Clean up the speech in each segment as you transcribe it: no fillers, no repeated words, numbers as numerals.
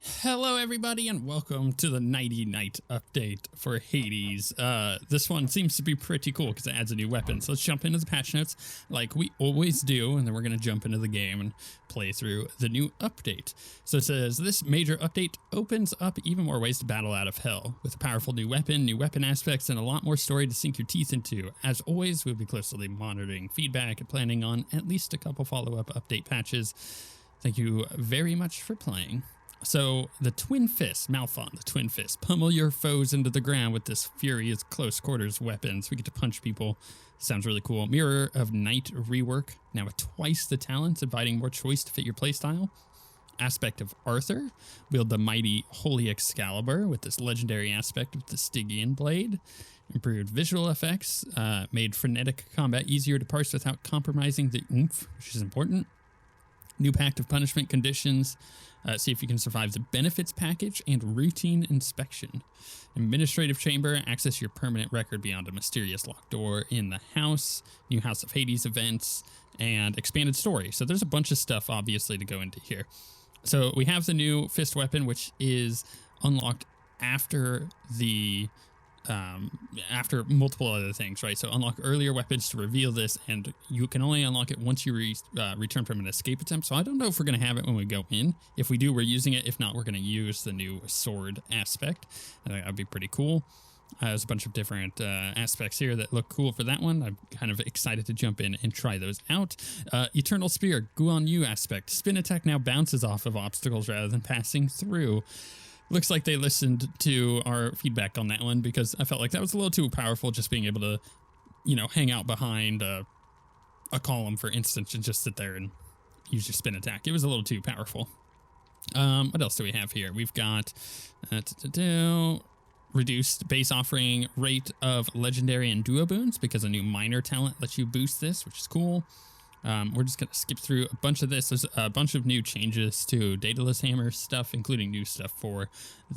Hello everybody and welcome to the Nighty Night update for Hades. This one seems to be pretty cool because it adds a new weapon. So let's jump into the patch notes like we always do, and then we're going to jump into the game and play through the new update. So it says, this major update opens up even more ways to battle out of hell, with a powerful new weapon aspects, and a lot more story to sink your teeth into. As always, we'll be closely monitoring feedback and planning on at least a couple follow-up update patches. Thank you very much for playing. So the Twin Fist, Malphon, the Twin Fist, pummel your foes into the ground with this furious close quarters weapons. We get to punch people. Sounds really cool. Mirror of Night rework, now with twice the talents, inviting more choice to fit your playstyle. Aspect of Arthur, wield the mighty Holy Excalibur with this legendary aspect of the Stygian blade. Improved visual effects, made frenetic combat easier to parse without compromising the oomph, which is important. New Pact of Punishment conditions. See if you can survive the benefits package and routine inspection. Administrative chamber, access your permanent record beyond a mysterious locked door in the house. New House of Hades events and expanded story. So there's a bunch of stuff obviously to go into here. So we have the new fist weapon, which is unlocked after the after multiple other things, right? So unlock earlier weapons to reveal this, and you can only unlock it once you return from an escape attempt. So I don't know if we're going to have it when we go in. If we do, we're using it. If not, we're going to use the new sword aspect. That would be pretty cool. There's a bunch of different aspects here that look cool for that one. I'm kind of excited to jump in and try those out. Eternal Spear, Guan Yu aspect. Spin attack now bounces off of obstacles rather than passing through. Looks like they listened to our feedback on that one, because I felt like that was a little too powerful, just being able to, you know, hang out behind a column, for instance, and just sit there and use your spin attack. It was a little too powerful. What else do we have here? We've got reduced base offering rate of legendary and duo boons, because a new minor talent lets you boost this, which is cool. We're just going to skip through a bunch of this. There's a bunch of new changes to Daedalus Hammer stuff, including new stuff for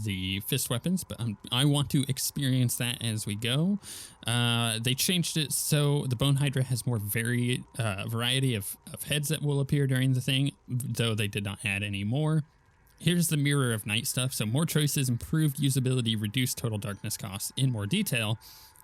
the fist weapons, but I want to experience that as we go. They changed it so the Bone Hydra has more variety of heads that will appear during the thing, though they did not add any more. Here's the Mirror of Night stuff. So more choices, improved usability, reduced total darkness costs in more detail.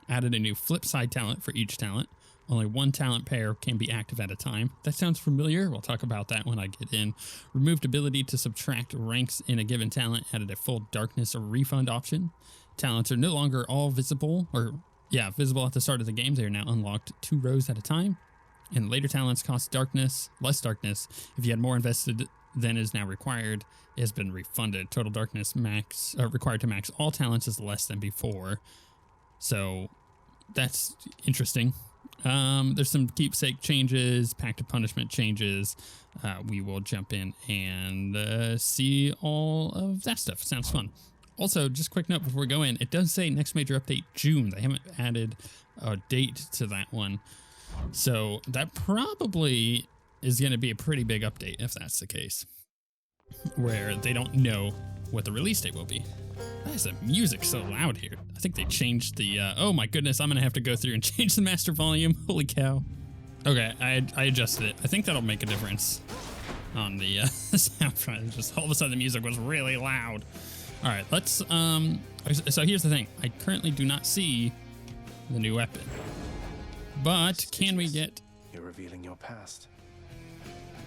Added a new flip side talent for each talent. Only one talent pair can be active at a time. That sounds familiar. We'll talk about that when I get in. Removed ability to subtract ranks in a given talent. Added a full darkness or refund option. Talents are no longer all visible, visible at the start of the game. They are now unlocked 2 rows at a time. And later talents cost less darkness. If you had more invested than is now required, it has been refunded. Total darkness required to max all talents is less than before. So that's interesting. There's some keepsake changes, Pact of Punishment changes. We will jump in and see all of that stuff. Sounds fun. Also, just quick note before we go in, it does say next major update June. They haven't added a date to that one. So that probably is going to be a pretty big update if that's the case, where they don't know what the release date will be. Why is the music so loud here? I think they changed the, oh my goodness, I'm going to have to go through and change the master volume. Holy cow. Okay, I adjusted it. I think that'll make a difference on the sound front. Just all of a sudden the music was really loud. All right, let's, so here's the thing. I currently do not see the new weapon, but can we get... You're revealing your past.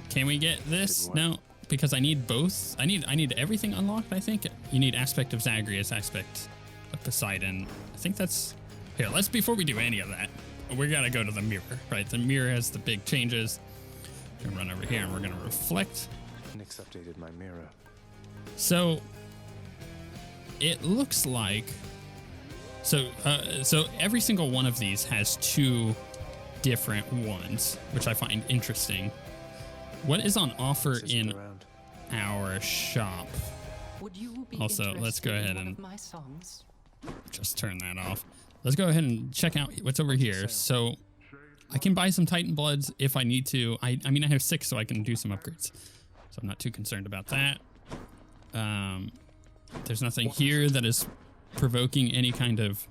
Can we get this? No. Because I need both. I need everything unlocked, I think. You need aspect of Zagreus, aspect of Poseidon. I think that's... Here, before we do any of that, we gotta go to the mirror, right? The mirror has the big changes. We're gonna run over here and we're gonna reflect. Nyx updated my mirror. So, it looks like... So every single one of these has 2 different ones, which I find interesting. What is on offer in our shop? Also, let's go ahead and just turn that off. Let's go ahead and check out what's over here. So I can buy some Titan Bloods if I need to. I mean, I have 6, so I can do some upgrades. So I'm not too concerned about that. There's nothing here that is provoking any kind of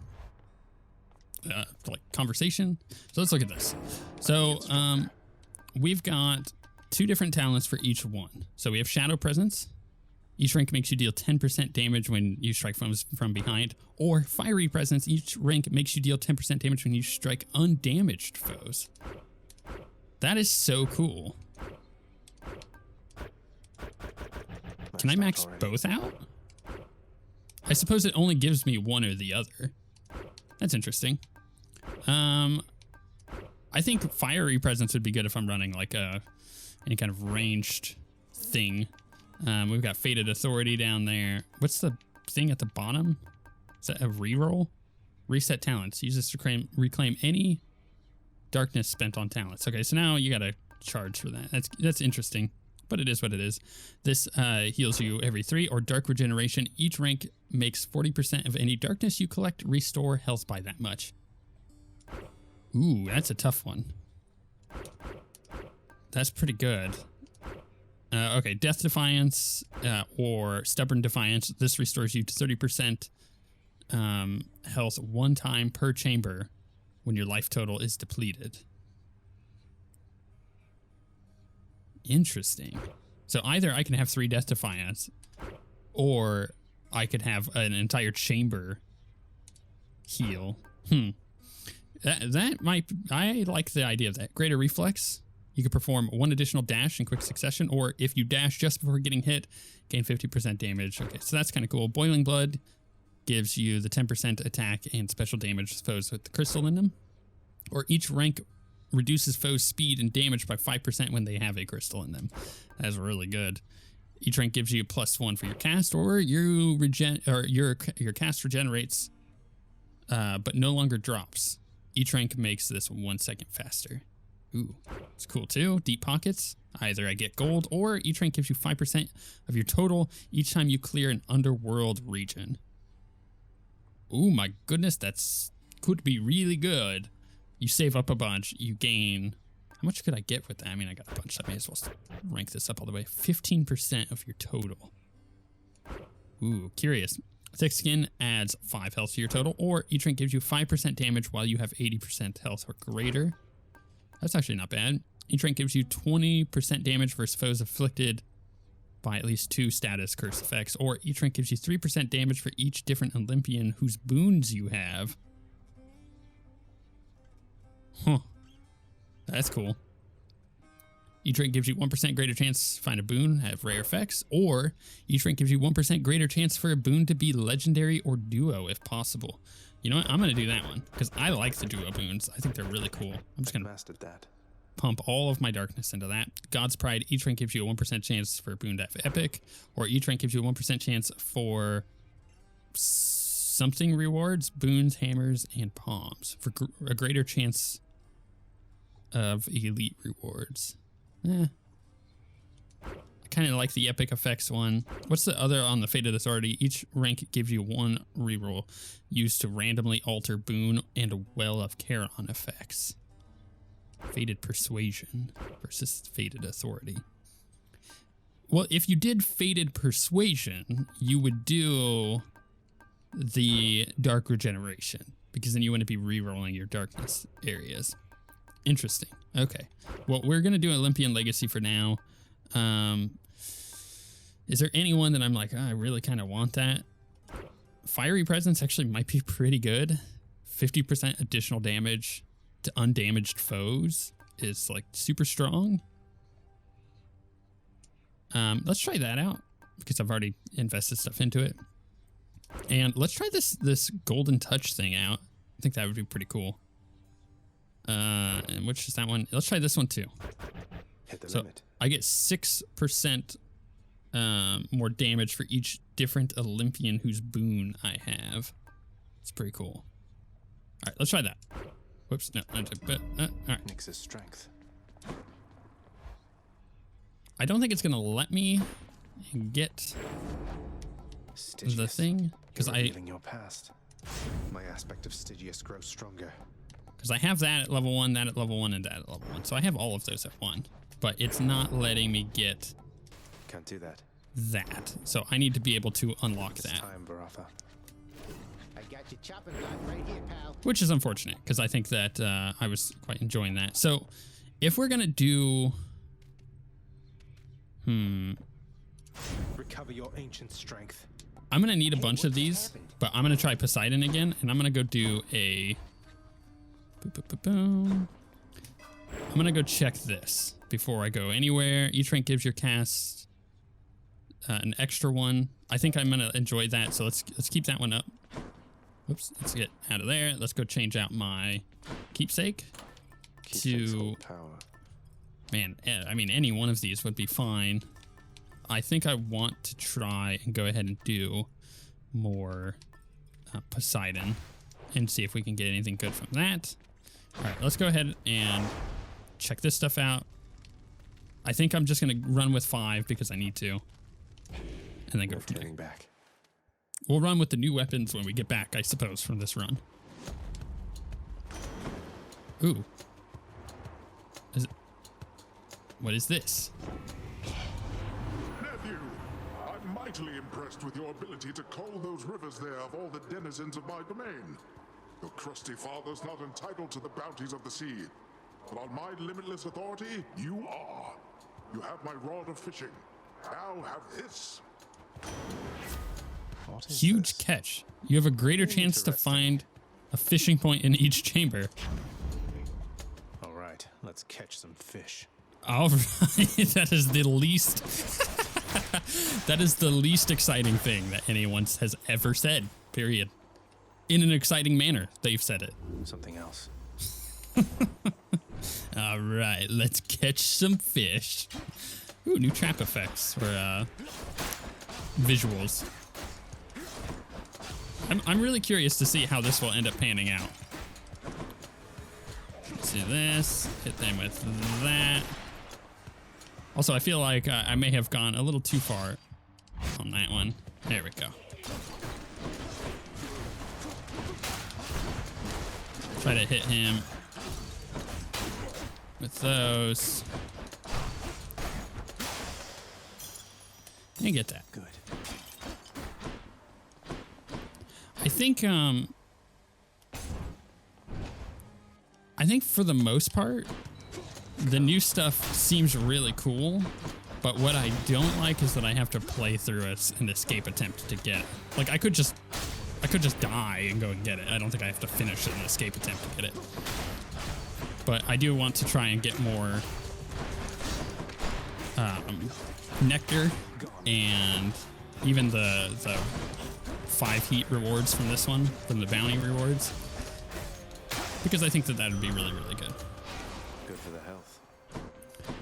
like conversation. So let's look at this. So we've got 2 different talents for each one. So we have Shadow Presence. Each rank makes you deal 10% damage when you strike from behind. Or Fiery Presence. Each rank makes you deal 10% damage when you strike undamaged foes. That is so cool. Can I max both out? I suppose it only gives me one or the other. That's interesting. I think Fiery Presence would be good if I'm running like any kind of ranged thing. We've got Fated Authority down there. What's the thing at the bottom? Is that a reroll? Reset talents. Use this to reclaim any darkness spent on talents. Okay, so now you gotta charge for that. That's interesting, but it is what it is. This heals you every 3 or dark regeneration. Each rank makes 40% of any darkness you collect restore health by that much. Ooh, that's a tough one. That's pretty good. Okay, Death Defiance or Stubborn Defiance. This restores you to 30% health 1 time per chamber when your life total is depleted. Interesting. So either I can have 3 Death Defiance, or I could have an entire chamber heal. That might... I like the idea of that. Greater Reflex. You can perform 1 additional dash in quick succession, or if you dash just before getting hit, gain 50% damage. Okay, so that's kind of cool. Boiling Blood gives you the 10% attack and special damage to foes with the crystal in them. Or each rank reduces foes' speed and damage by 5% when they have a crystal in them. That's really good. Each rank gives you +1 for your cast, or your cast regenerates, but no longer drops. Each rank makes this 1 second faster. Ooh, it's cool too. Deep Pockets. Either I get gold, or each rank gives you 5% of your total each time you clear an underworld region. Ooh, my goodness, could be really good. You save up a bunch, you gain... How much could I get with that? I mean, I got a bunch, so I may as well rank this up all the way. 15% of your total. Ooh, curious. Thick Skin adds 5 health to your total, or each rank gives you 5% damage while you have 80% health or greater. That's actually not bad. Each rank gives you 20% damage versus foes afflicted by at least 2 status curse effects, or each rank gives you 3% damage for each different Olympian whose boons you have. Huh. That's cool. Each rank gives you 1% greater chance to find a boon, have rare effects, or each rank gives you 1% greater chance for a boon to be legendary or duo if possible. You know what? I'm going to do that one because I like the duo boons. I think they're really cool. I'm just going to pump all of my darkness into that. God's Pride. Each rank gives you a 1% chance for a boon to have epic, or each rank gives you a 1% chance for something rewards, boons, hammers, and palms for a greater chance of elite rewards. I kind of like the epic effects one. What's the other on the Fated Authority? Each rank gives you 1 reroll used to randomly alter boon and a Well of Charon effects. Fated Persuasion versus Fated Authority. Well, if you did Fated Persuasion, you would do the Dark Regeneration, because then you wouldn't be rerolling your darkness areas. Interesting. Okay. Well, we're going to do Olympian Legacy for now. Is there anyone that I'm like, oh, I really kind of want that? Fiery Presence actually might be pretty good. 50% additional damage to undamaged foes is like super strong. Let's try that out because I've already invested stuff into it. And let's try this Golden Touch thing out. I think that would be pretty cool. And which is that one? Let's try this one too. Hit the limit. I get 6% more damage for each different Olympian whose boon I have. It's pretty cool. All right, let's try that. Whoops, no. All right. Nix's strength. I don't think it's gonna let me get the thing because your past. My aspect of Stygius grows stronger. Because I have that at level 1, that at level 1, and that at level 1. So I have all of those at 1. But it's not letting me get... Can't do that. That. So I need to be able to unlock that. Time, Baratha. I got you chopping block right here, pal. Which is unfortunate, because I think that I was quite enjoying that. So if we're going to do Recover your ancient strength. I'm going to need a bunch of these, but I'm going to try Poseidon again, and I'm going to go do a... I'm going to go check this before I go anywhere. Each rank gives your cast an extra one. I think I'm going to enjoy that, so let's keep that one up. Whoops, let's get out of there. Let's go change out my keepsake to... Power. Man, I mean, any one of these would be fine. I think I want to try and go ahead and do more Poseidon and see if we can get anything good from that. All right, let's go ahead and check this stuff out. I think I'm just going to run with 5 because I need to. And then go from there. Back. We'll run with the new weapons when we get back, I suppose, from this run. Ooh. What is this? Nephew, I'm mightily impressed with your ability to cull those rivers there of all the denizens of my domain. Your crusty father's not entitled to the bounties of the sea, but on my limitless authority, you are. You have my rod of fishing. Now have this. Huge catch. You have a greater chance to find a fishing point in each chamber. All right, let's catch some fish. All right, that is the least that is the least exciting thing that anyone has ever said, period. In an exciting manner, they've said it. Something else. All right, let's catch some fish. Ooh, new trap effects or visuals. I'm really curious to see how this will end up panning out. Let's do this, hit them with that. Also, I feel like I may have gone a little too far on that one. There we go. Try to hit him with those. And get that. Good. I think for the most part, the new stuff seems really cool, but what I don't like is that I have to play through an escape attempt to get it. Like I could just die and go and get it. I don't think I have to finish an escape attempt to get it. But I do want to try and get more nectar and even the 5 heat rewards from this one, from the bounty rewards, because I think that would be really, really good. Good for the health.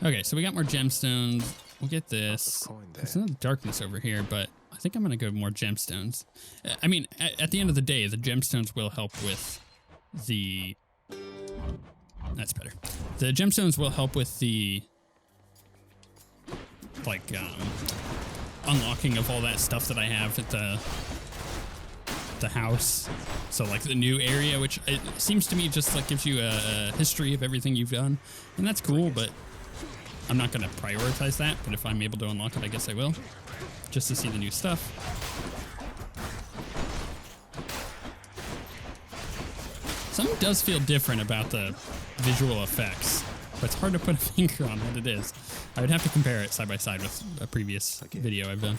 Okay, so we got more gemstones. We'll get this. There's no darkness over here, but I think I'm going to go more gemstones. I mean, at the end of the day, the gemstones will help with the... That's better. The gemstones will help with the... like, unlocking of all that stuff that I have at the house. So like the new area, which it seems to me just like gives you a history of everything you've done, and that's cool, but I'm not going to prioritize that. But if I'm able to unlock it, I guess I will, just to see the new stuff. Something does feel different about the visual effects, but it's hard to put a finger on what it is. I would have to compare it side by side with a previous video I've done.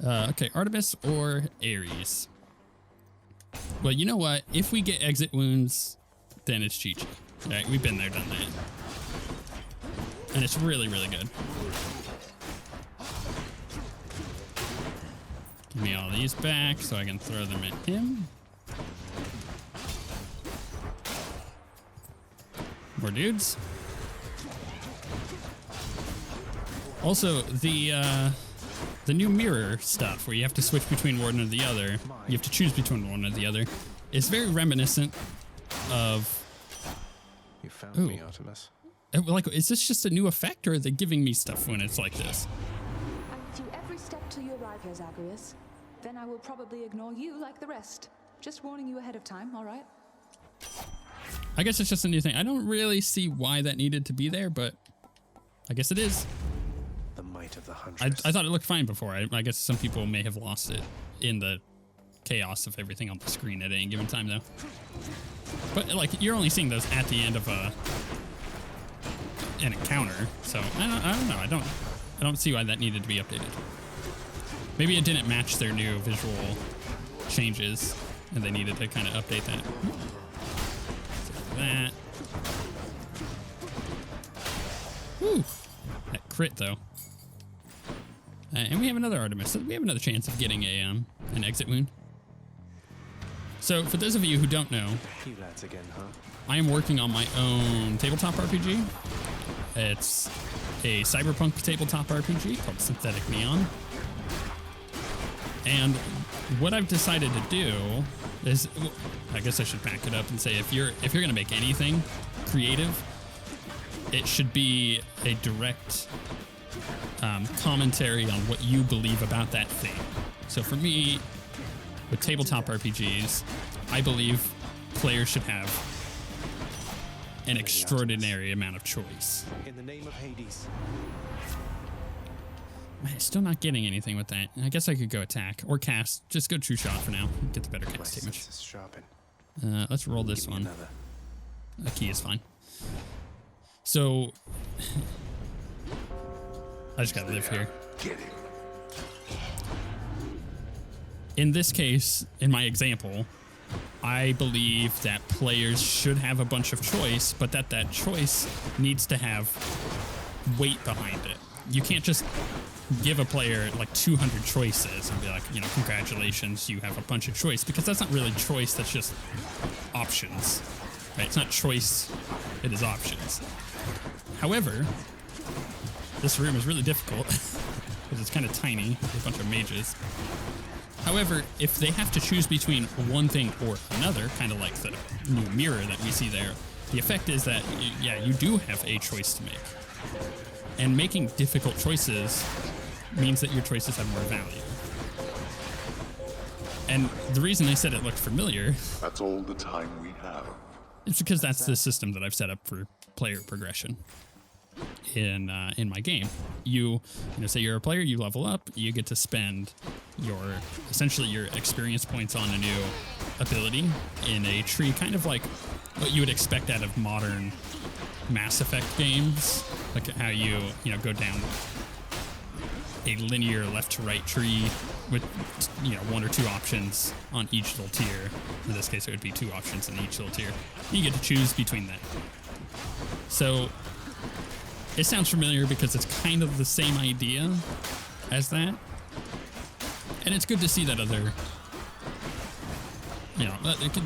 Okay, Artemis or Ares? Well, you know what? If we get exit wounds, then it's GG. Right, we've been there, done that. And it's really, really good. Give me all these back so I can throw them at him. More dudes. Also, the new mirror stuff where you have to switch between one or the other, you have to choose between one or the other, is very reminiscent of... You found me, Artemis. Like, is this just a new effect, or are they giving me stuff when it's like this? I'm with you every step till you arrive here, Zagreus. Then I will probably ignore you like the rest. Just warning you ahead of time, all right? I guess it's just a new thing. I don't really see why that needed to be there, but I guess it is. The might of the huntress. I thought it looked fine before. I guess some people may have lost it in the chaos of everything on the screen at any given time, though. But like, you're only seeing those at the end of an encounter, so I don't know. I don't see why that needed to be updated. Maybe it didn't match their new visual changes, and they needed to kind of update that. So that. Whew. That crit, though. And we have another Artemis. So we have another chance of getting a an exit wound. So for those of you who don't know, You lads again, huh? I am working on my own tabletop RPG. It's a cyberpunk tabletop RPG called Synthetic Neon. And what I've decided to do is, I guess I should back it up and say, if you're gonna make anything creative, it should be a direct commentary on what you believe about that thing. So for me, with tabletop RPGs, I believe players should have an extraordinary amount of choice. In the name of Hades. Man, still not getting anything with that. I guess I could go attack or cast. Just go true shot for now. Get the better My cast damage. senses sharpen. Let's roll this Give me one. another. A key is fine. So I just gotta live here. Get him. In this case, in my example, I believe that players should have a bunch of choice, but that choice needs to have weight behind it. You can't just give a player like 200 choices and be like, you know, congratulations, you have a bunch of choice, because that's not really choice, that's just options, right? It's not choice, it is options. However, this room is really difficult because it's kind of tiny, with a bunch of mages. However, if they have to choose between one thing or another, kind of like the new mirror that we see there, the effect is that, you do have a choice to make. And making difficult choices means that your choices have more value. And the reason I said it looked familiar That's all the time we have. is because that's the system that I've set up for player progression in my game. You know, say you're a player, you level up, you get to spend essentially your experience points on a new ability in a tree, kind of like what you would expect out of modern Mass Effect games, like how you go down a linear left to right tree with one or two options on each little tier. In this case, it would be two options in each little tier. You get to choose between that. So it sounds familiar because it's kind of the same idea as that. And it's good to see that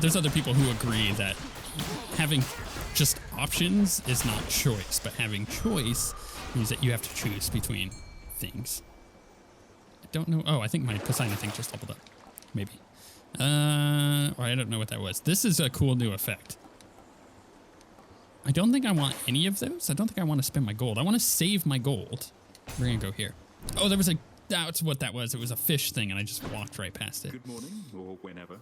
there's other people who agree that having just options is not choice, but having choice means that you have to choose between things. I don't know. Oh, I think my Poseidon thing just leveled up. Maybe. Or I don't know what that was. This is a cool new effect. I don't think I want any of those. I don't think I want to spend my gold. I want to save my gold. We're going to go here. Oh, that's what that was. It was a fish thing, and I just walked right past it. Good morning, or whenever.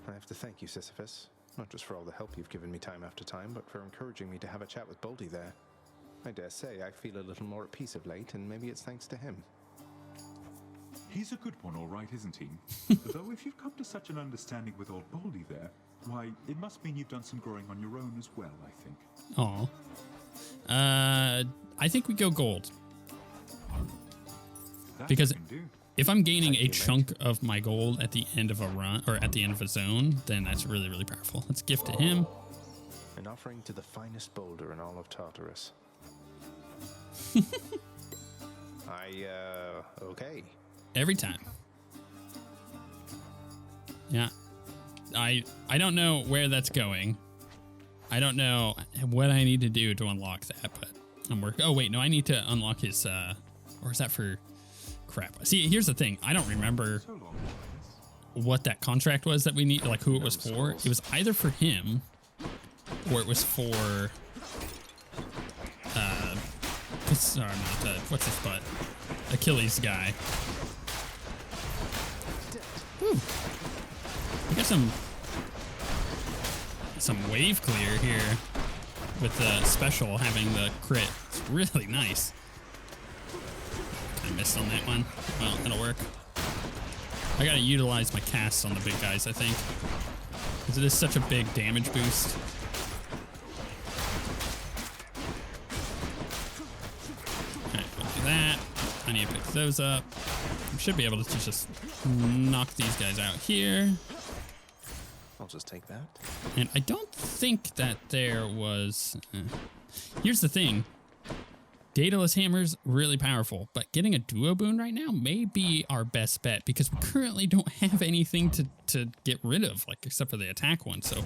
I have to thank you, Sisyphus. Not just for all the help you've given me time after time, but for encouraging me to have a chat with Baldy there. I dare say I feel a little more at peace of late, and maybe it's thanks to him. He's a good one, all right, isn't he? Though if you've come to such an understanding with old Baldy there, why, it must mean you've done some growing on your own as well, I think. Aw. I think we go gold. That Because you can do. if I'm gaining Thank a you, chunk of my gold at the end of a run, or at the end of a zone, then that's really, really powerful. Let's gift to him. An offering to the finest boulder in all of Tartarus. Okay. Every time. Yeah. I don't know where that's going. I don't know what I need to do to unlock that, but I'm working. Oh, wait, no, I need to unlock his, or is that for crap? See, here's the thing. I don't remember So long. what that contract was that we need, like who it was for. It was either for him or it was for, what's his butt? Achilles guy. Whew. I got some wave clear here with the special having the crit. It's really nice. I missed on that one. Well, that'll work. I gotta utilize my casts on the big guys, I think, because it is such a big damage boost. Alright, we'll do that. I need to pick those up. We should be able to just knock these guys out here. I'll just take that. And I don't think that there was... Here's the thing. Daedalus Hammer's really powerful, but getting a duo boon right now may be our best bet because we currently don't have anything to get rid of, like except for the attack one. So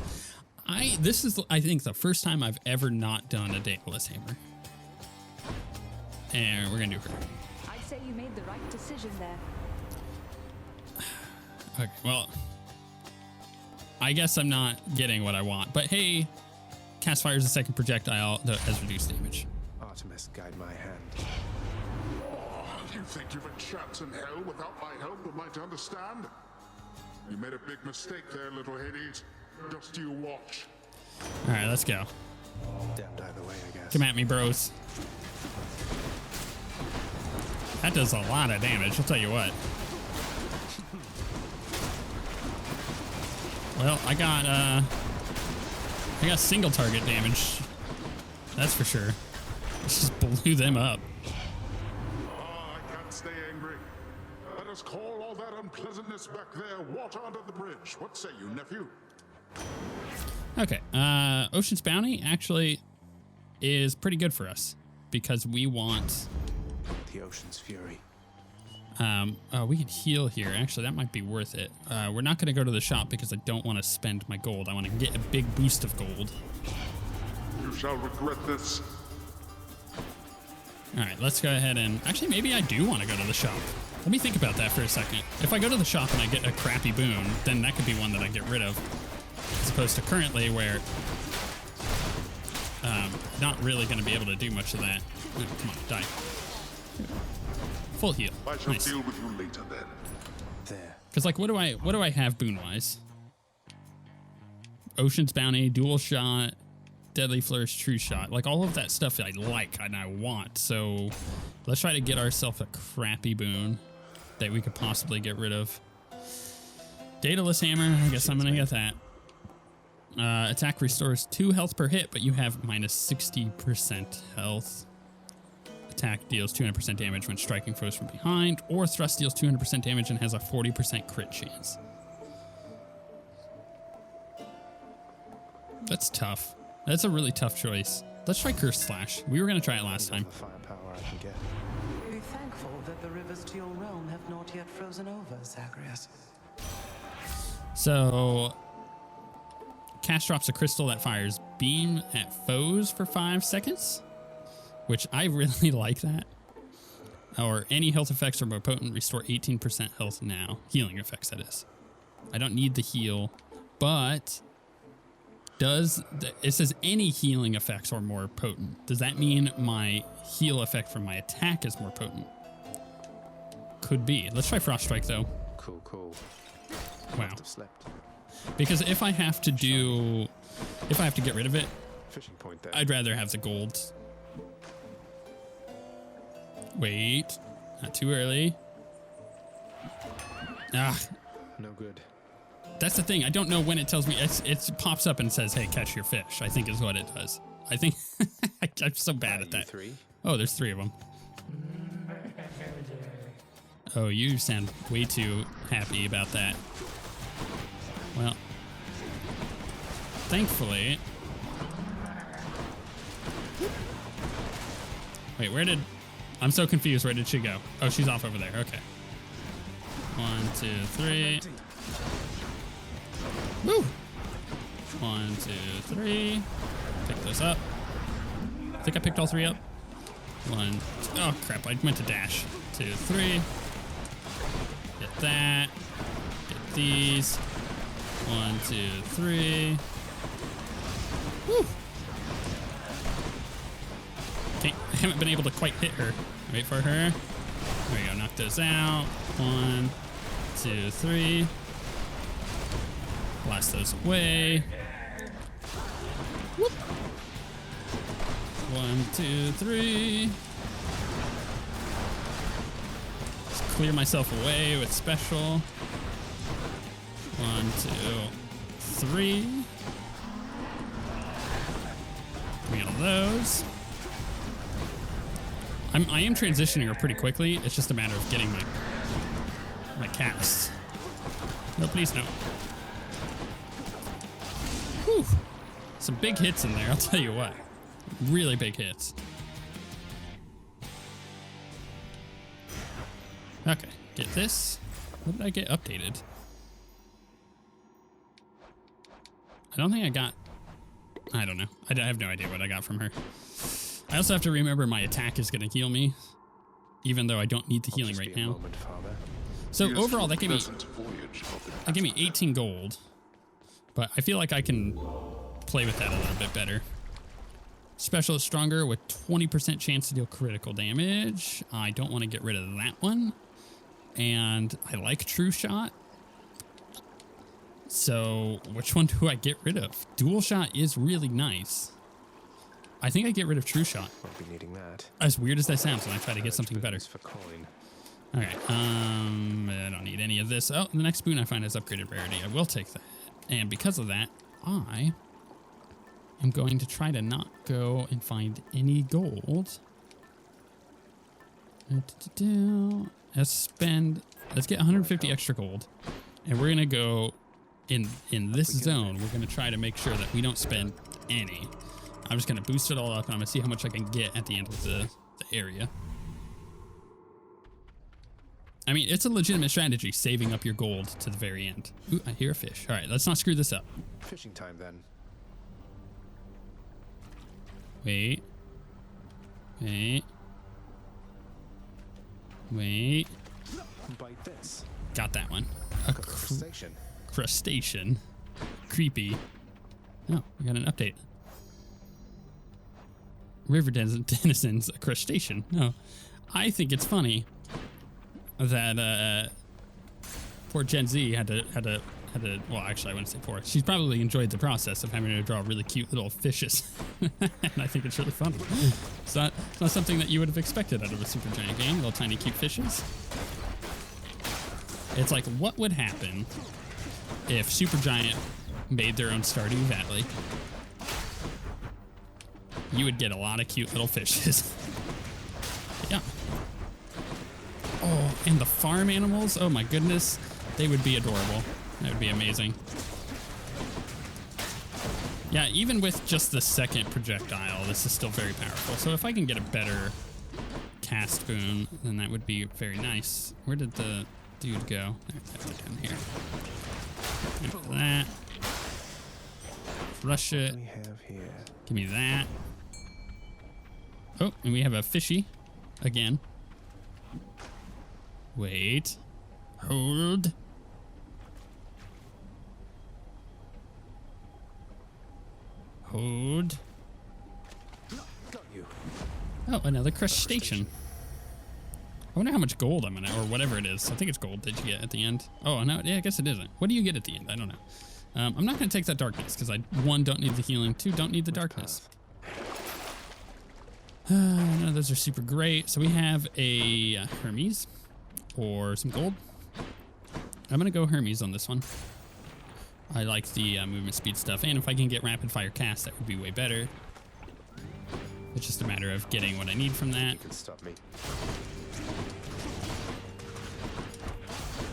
this is, I think, the first time I've ever not done a Daedalus Hammer. And we're gonna do her. I'd say you made the right decision there. Okay, well, I guess I'm not getting what I want, but hey, cast fires a second projectile that has reduced damage. Artemis, guide my hand. Oh, you think you've a chance in hell without my help, am I to understand? You made a big mistake there, little Hades. Just you watch. All right, let's go. Damned either way, I guess. Come at me, bros. That does a lot of damage, I'll tell you what. Well, I got single target damage. That's for sure. Just blew them up. I can't stay angry. Let us call all that unpleasantness back there water under the bridge. What say you, nephew? Okay, Ocean's Bounty actually is pretty good for us because we want... The ocean's fury. We could heal here. Actually, that might be worth it. We're not going to go to the shop because I don't want to spend my gold. I want to get a big boost of gold. You shall regret this. All right, let's go ahead and... Actually, maybe I do want to go to the shop. Let me think about that for a second. If I go to the shop and I get a crappy boon, then that could be one that I get rid of. As opposed to currently where... not really going to be able to do much of that. Ooh, come on, die. Full heal. I shall Nice. deal with you later then. There. Because like, what do I have boon wise? Ocean's Bounty, dual shot, deadly flourish, true shot. Like all of that stuff I like and I want. So let's try to get ourselves a crappy boon that we could possibly get rid of. Daedalus Hammer. I guess I'm gonna get that. Attack restores 2 health per hit, but you have minus 60% health. Attack deals 200% damage when striking foes from behind, or thrust deals 200% damage and has a 40% crit chance. That's tough. That's a really tough choice. Let's try Curse Slash. We were going to try it last time. The firepower I can get. Be thankful that the rivers to your realm have not yet frozen over, Zagreus. So, cast drops a crystal that fires beam at foes for 5 seconds, which I really like that. Or any health effects are more potent, restore 18% health now. Healing effects, that is. I don't need the heal, but it says any healing effects are more potent. Does that mean my heal effect from my attack is more potent? Could be. Let's try Frost Strike though. Cool, cool. Wow. Must have slept. Because if I have to get rid of it, Fishing point there. I'd rather have the gold. Wait, not too early. Ah, No good. that's the thing. I don't know when it tells me. It pops up and says, "Hey, catch your fish." I think is what it does. I think I'm so bad at that. 3. Oh, there's 3 of them. Oh, you sound way too happy about that. Well, thankfully. Wait, I'm so confused. Where did she go? Oh, she's off over there. Okay. 1, 2, 3. Woo! 1, 2, 3. Pick those up. I think I picked all 3 up. 1, 2, oh crap, I meant to dash. 2, 3. Get that. Get these. 1, 2, 3. Woo! I haven't been able to quite hit her. Wait for her. There we go, knock those out. 1, 2, 3. Blast those away. Whoop. 1, 2, 3. Just clear myself away with special. 1, 2, 3. Give me all those. I am transitioning her pretty quickly. It's just a matter of getting my casts. No, please no. Whew. Some big hits in there, I'll tell you what. Really big hits. Okay, get this. What did I get updated? I don't think I got... I don't know. I have no idea what I got from her. I also have to remember my attack is going to heal me, even though I don't need the healing right now. So overall, that gave me 18 gold, but I feel like I can play with that a little bit better. Special is stronger with 20% chance to deal critical damage. I don't want to get rid of that one. And I like True Shot. So which one do I get rid of? Dual Shot is really nice. I think I get rid of True Shot. Won't be needing that. As weird as that sounds when I try to get something better. All right, I don't need any of this. Oh, the next boon I find is upgraded rarity. I will take that. And because of that, I am going to try to not go and find any gold. Let's get 150 extra gold. And we're gonna go in this zone. We're gonna try to make sure that we don't spend any. I'm just gonna boost it all up and I'm gonna see how much I can get at the end of the area. I mean, it's a legitimate strategy, saving up your gold to the very end. Ooh, I hear a fish. All right, let's not screw this up. Fishing time then. Wait. Bite this. Got that one. A crustacean. Creepy. Oh, we got an update. River denizens, a crustacean. No, I think it's funny that poor Gen Z had to. Well, actually, I wouldn't say poor. She's probably enjoyed the process of having to draw really cute little fishes, and I think it's really funny. It's not something that you would have expected out of a Super Giant game. Little tiny cute fishes. It's like, what would happen if Super Giant made their own Stardew Valley? You would get a lot of cute little fishes. Yeah. Oh, and the farm animals. Oh my goodness. They would be adorable. That would be amazing. Yeah, even with just the second projectile, this is still very powerful. So if I can get a better cast boon, then that would be very nice. Where did the dude go? There's down here. Give me that. Rush it. Give me that. Oh, and we have a fishy again. Wait. Hold. Hold. Oh, another crustacean. I wonder how much gold I'm gonna, or whatever it is. I think it's gold that you get at the end. Oh, no, yeah, I guess it isn't. What do you get at the end? I don't know. I'm not gonna take that darkness because I, 1, don't need the healing, 2, don't need the darkness. None of those are super great. So we have a Hermes or some gold. I'm gonna go Hermes on this one. I like the movement speed stuff, and if I can get rapid fire cast, that would be way better. It's just a matter of getting what I need from that.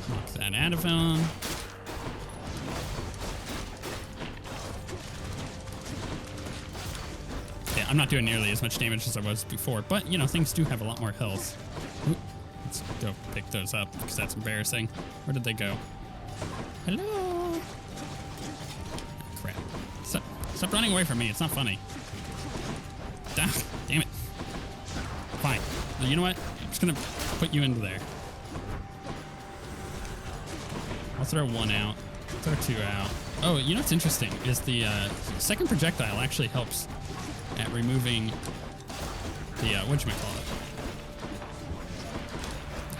Knock that out of him. Yeah, I'm not doing nearly as much damage as I was before, but, you know, things do have a lot more health. Ooh, let's go pick those up, because that's embarrassing. Where did they go? Hello? Oh, crap. Stop running away from me. It's not funny. Damn it. Fine. You know what? I'm just going to put you into there. I'll throw 1 out. Throw 2 out. Oh, you know what's interesting is the second projectile actually helps at removing the, whatchamacallit.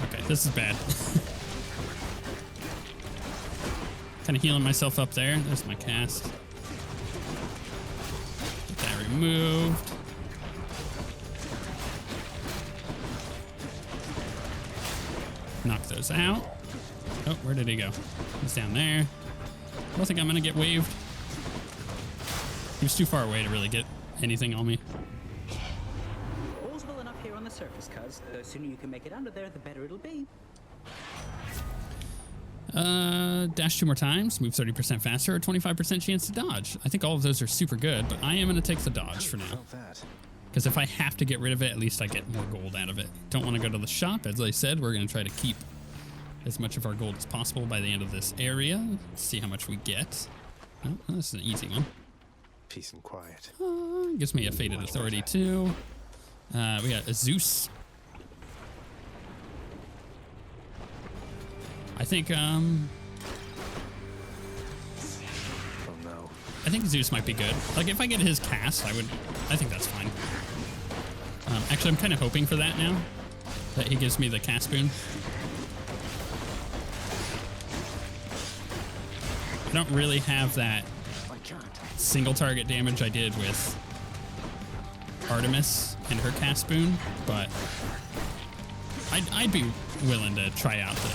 Okay, this is bad. Kind of healing myself up there. There's my cast. Get that removed. Knock those out. Oh, where did he go? He's down there. I don't think I'm gonna get waved. He was too far away to really get anything on me. All's well enough here on the surface, sooner you can make it under there, the better it'll be. Dash 2 more times, move 30% faster, or 25% chance to dodge. I think all of those are super good, but I am going to take the dodge for now. Because if I have to get rid of it, at least I get more gold out of it. Don't want to go to the shop. As I said, we're going to try to keep as much of our gold as possible by the end of this area. Let's see how much we get. Oh, this is an easy one. Peace and quiet. Gives me a Fated Authority too. We got a Zeus. I think, Oh no. I think Zeus might be good. Like, if I get his cast, I think that's fine. Actually, I'm kind of hoping for that now. That he gives me the cast boon. I don't really have that single target damage I did with Artemis and her cast boon, but I'd be willing to try out the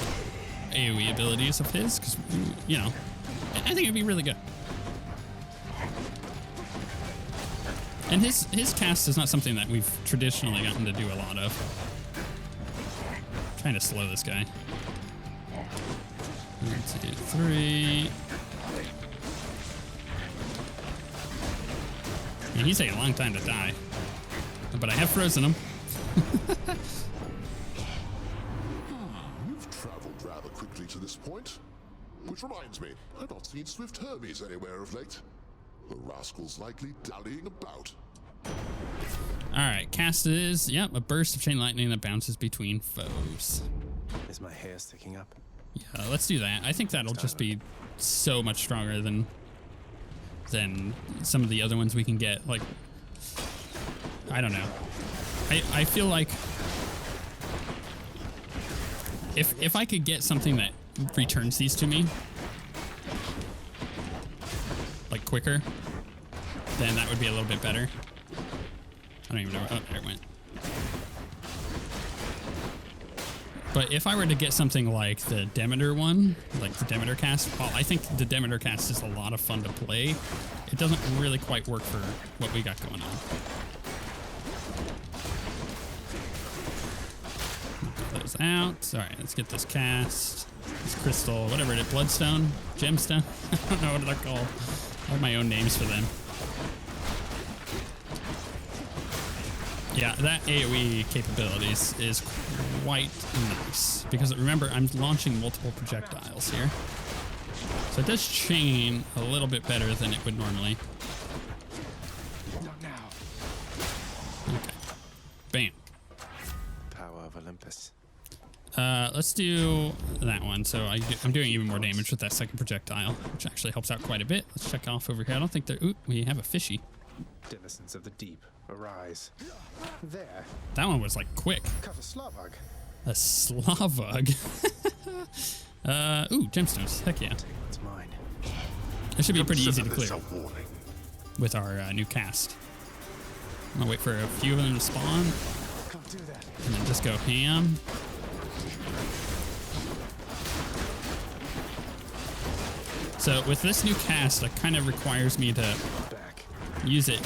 AoE abilities of his, because, you know, I think it'd be really good. And his cast is not something that we've traditionally gotten to do a lot of. I'm trying to slow this guy. 1, 2, 3. I mean, he's taking a long time to die, but I have frozen him. You've traveled rather quickly to this point. Which reminds me, I've not seen Swift Hermes anywhere of late. The rascal's likely dallying about. Alright, cast is, yep, a burst of chain lightning that bounces between foes. Is my hair sticking up? Yeah, let's do that. I think that'll just be so much stronger than some of the other ones we can get. Like, I don't know. I feel like if I could get something that returns these to me, like, quicker, then that would be a little bit better. I don't even know. Oh, there it went. But if I were to get something like the Demeter one, like the Demeter cast, well, I think the Demeter cast is a lot of fun to play. It doesn't really quite work for what we got going on. Knock those out. All right, let's get this cast. This crystal, whatever it is, bloodstone, gemstone. I don't know what they're called. I have my own names for them. Yeah, that AoE capabilities is quite nice, because remember, I'm launching multiple projectiles here. So it does chain a little bit better than it would normally. Not now. Okay. Bam. Power of Olympus. Let's do that one. So I'm doing even more damage with that second projectile, which actually helps out quite a bit. Let's check off over here. I don't think there... Ooh, we have a fishy. Denizens of the deep, arise. There. That one was, like, quick. Cut a Slavug. A Slavug. Ooh, gemstones. Heck yeah. It's mine. It should be pretty easy to Consider clear this a warning. with our new cast. I'm gonna wait for a few of them to spawn, Can't do that. and then just go ham. So with this new cast, it kind of requires me to Back. use it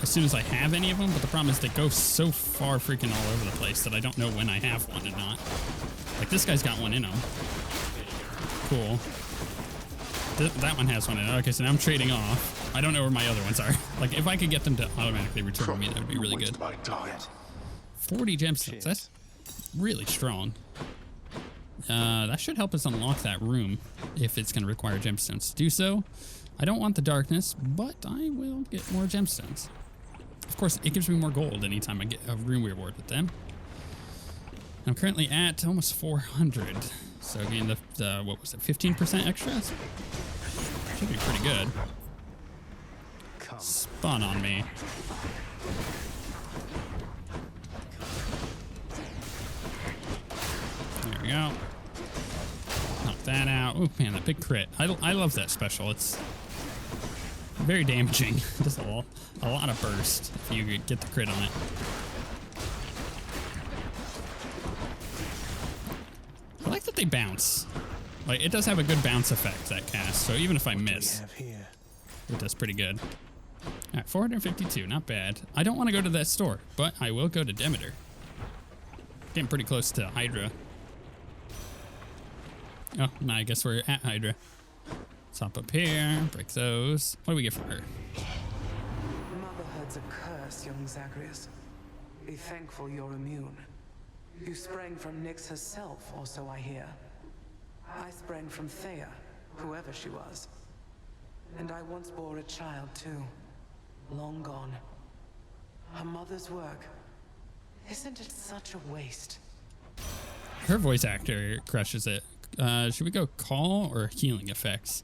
as soon as I have any of them, but the problem is they go so far freaking all over the place that I don't know when I have one and not. Like, this guy's got one in him. Cool. That one has one in it. Okay, so now I'm trading off. I don't know where my other ones are. Like, if I could get them to automatically return to me, that would be really good. 40 gemstones. That's really strong. That should help us unlock that room if it's going to require gemstones to do so. I don't want the darkness, but I will get more gemstones. Of course, it gives me more gold anytime I get a room reward with them. I'm currently at almost 400. So again, the what was it, 15% extra? Should be pretty good. Come. Spawn on me. There we go. Knock that out. Oh man, that big crit. I love that special. It's very damaging. Just a lot of burst if you get the crit on it. I like that they bounce. Like, it does have a good bounce effect, that cast. So even if I miss, it does pretty good. All right, 452, not bad. I don't want to go to that store, but I will go to Demeter. Getting pretty close to Hydra. Oh, now I guess we're at Hydra. Let's hop up here, break those. What do we get from her? Motherhood's a curse, young Zagreus. Be thankful you're immune. You sprang from Nyx herself, or so I hear. I sprang from Thea, whoever she was. And I once bore a child too. Long gone. Her mother's work. Isn't it such a waste? Her voice actor crushes it. Should we go call or healing effects?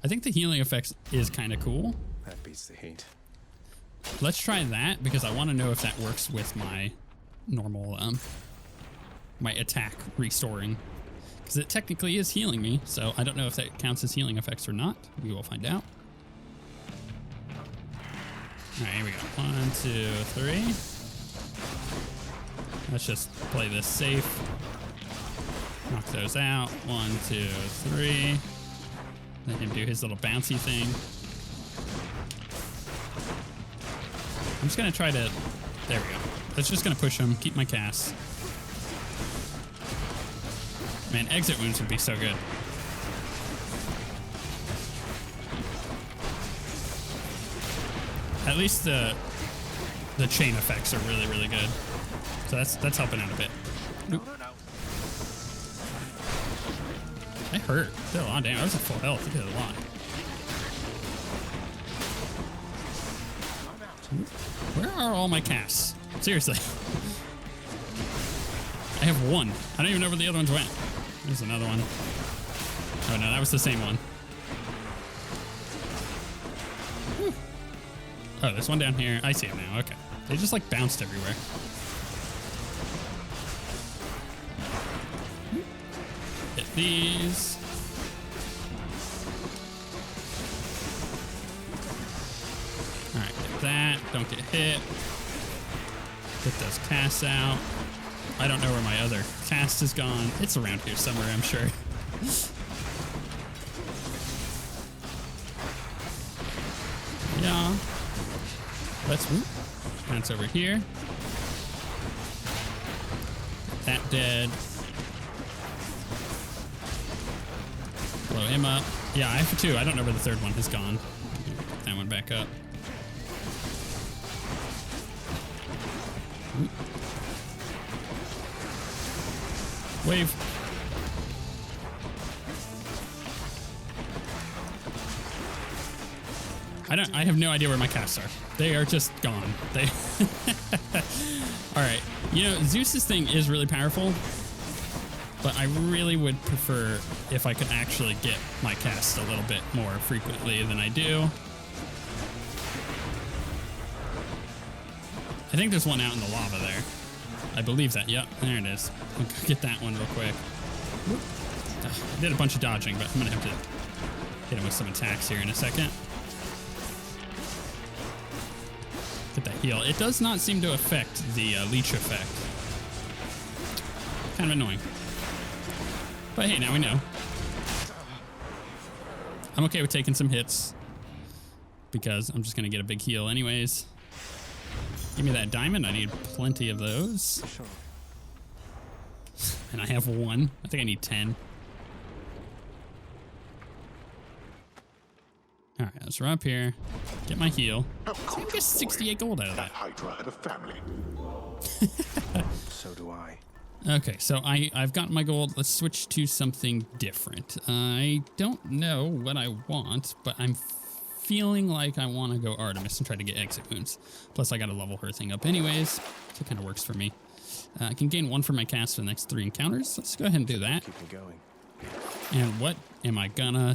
I think the healing effects is kind of cool. That beats the heat. Let's try that because I want to know if that works with my normal, my attack restoring. Because it technically is healing me, so I don't know if that counts as healing effects or not. We will find out. All right, here we go. 1, 2, 3. Let's just play this safe. Knock those out. 1, 2, 3. Let him do his little bouncy thing. I'm just gonna try to, there we go. That's just gonna push him, keep my cast. Man, exit wounds would be so good. At least the chain effects are really, really good. So that's helping out a bit. Oop. I hurt. Did a lot of damage. I was at full health. It did a lot. Where are all my casts? Seriously. I have one. I don't even know where the other ones went. There's another one. Oh no, that was the same one. Whew. Oh, there's one down here. I see it now. Okay. They just like bounced everywhere. Hit these. Alright, get that. Don't get hit. Get those casts out. I don't know where my other cast is gone. It's around here somewhere, I'm sure. Yeah. Let's whoop. That's over here. That dead. Blow him up. Yeah, I have two. I don't know where the third one has gone. Get that one back up. Whoop. Wave. I have no idea where my casts are. They are just gone. They all right. You know, Zeus's thing is really powerful, but I really would prefer if I could actually get my casts a little bit more frequently than I do. I think there's one out in the lava there. I believe that. Yep, there it is. I'll get that one real quick. I did a bunch of dodging, but I'm going to have to hit him with some attacks here in a second. Get that heal. It does not seem to affect the leech effect. Kind of annoying. But hey, now we know. I'm okay with taking some hits because I'm just going to get a big heal anyways. Give me that diamond. I need plenty of those. Sure. And I have one. I think I need 10. All right, let's run up here. Get my heal. So I get 68 gold out of that. Hydra had a family. So do I. Okay, so I've got my gold. Let's switch to something different. I don't know what I want, but I'm feeling like I want to go Artemis and try to get exit wounds. Plus, I got to level her thing up anyways, so it kind of works for me. I can gain 1 for my cast for the next 3 encounters. Let's go ahead and do that. Keep me going. And what am I gonna...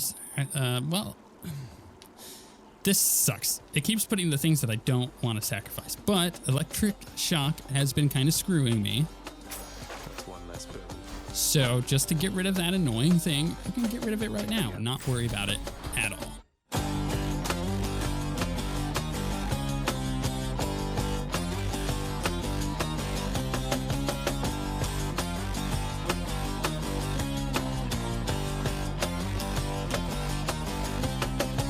well... This sucks. It keeps putting the things that I don't want to sacrifice, but electric shock has been kind of screwing me. That's one less bill. So just to get rid of that annoying thing, I can get rid of it right now and not worry about it at all.